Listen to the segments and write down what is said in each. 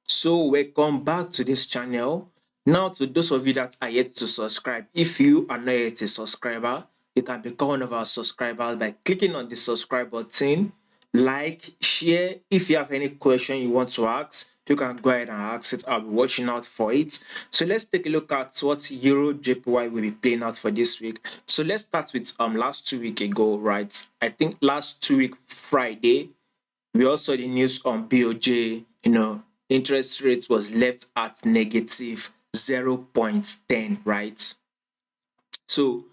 So welcome back to this channel. Now, to those of you that are yet to subscribe, if you are not yet a subscriber, you can become one of our subscribers by clicking on the subscribe button, like, share. If you have any question you want to ask, you can go ahead and ask it. I'll be watching out for it. So let's take a look at what Euro JPY will be playing out for this week. So let's start with last 2 weeks ago, right? I think last 2 week Friday, we also saw the news on BOJ, interest rate was left at negative 0.10, right? So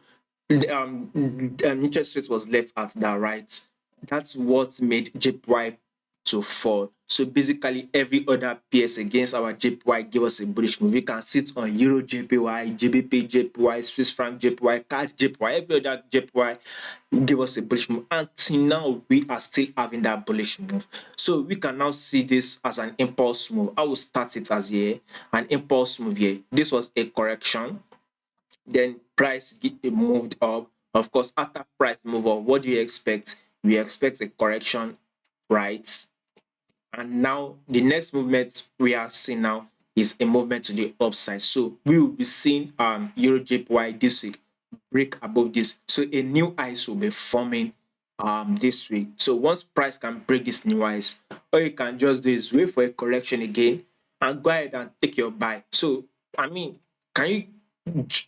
interest rate was left at that, right? That's what made JPY to fall. So basically, every other PS against our JPY give us a bullish move. You can see it on Euro JPY, GBP JPY, Swiss franc JPY, CAD JPY, every other JPY give us a bullish move. Until now, we are still having that bullish move. So we can now see this as an impulse move. I will start it as here, an impulse move here. This was a correction, then price moved up. Of course, after price move up, what do you expect? We expect a correction, right? And now the next movement we are seeing now is a movement to the upside. So we will be seeing EURJPY this week break above this. So a new highs will be forming this week. So once price can break this new highs, all you can just do is wait for a correction again and go ahead and take your buy. So I mean, can you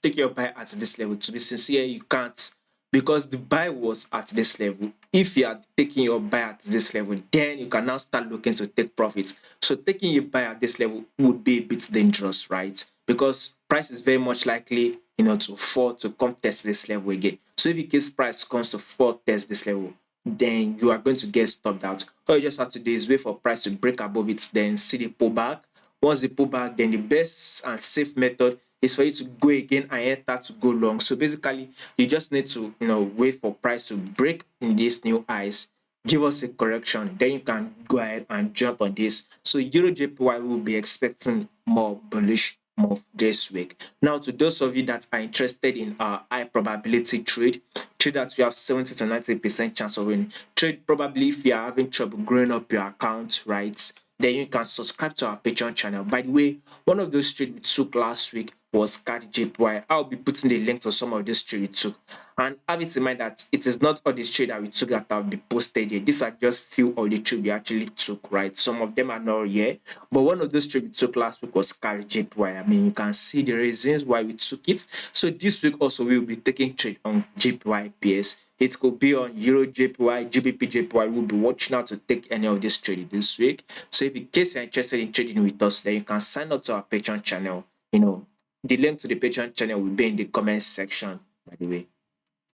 take your buy at this level? To be sincere, you can't, because the buy was at this level. If you are taking your buy at this level, then you can now start looking to take profits. So taking your buy at this level would be a bit dangerous, right? Because price is very much likely, to fall to come test this level again. So if in case price comes to fall test this level, then you are going to get stopped out. All you just have to do is wait for price to break above it, then see the pullback. Once the pullback, then the best and safe method is for you to go again and enter to go long. So basically, you just need to wait for price to break in these new highs, give us a correction, then you can go ahead and jump on this. So EURJPY will be expecting more bullish move this week. Now, to those of you that are interested in high probability trade that you have 70 to 90% chance of winning, trade probably if you are having trouble growing up your account, right? Then you can subscribe to our Patreon channel. By the way, one of those trades we took last week was CAD JPY. I'll be putting the link to some of these trades we took. And have it in mind that it is not all these trades that we took that have been posted here. These are just few of the trades we actually took, right? Some of them are not here. But one of those trades we took last week was CAD JPY. I mean, you can see the reasons why we took it. So this week also we will be taking trade on JPY PS. It could be on EURJPY, GBP JPY. We'll be watching out to take any of this trading this week. So if in case you're interested in trading with us, then you can sign up to our Patreon channel. The link to the Patreon channel will be in the comment section, by the way.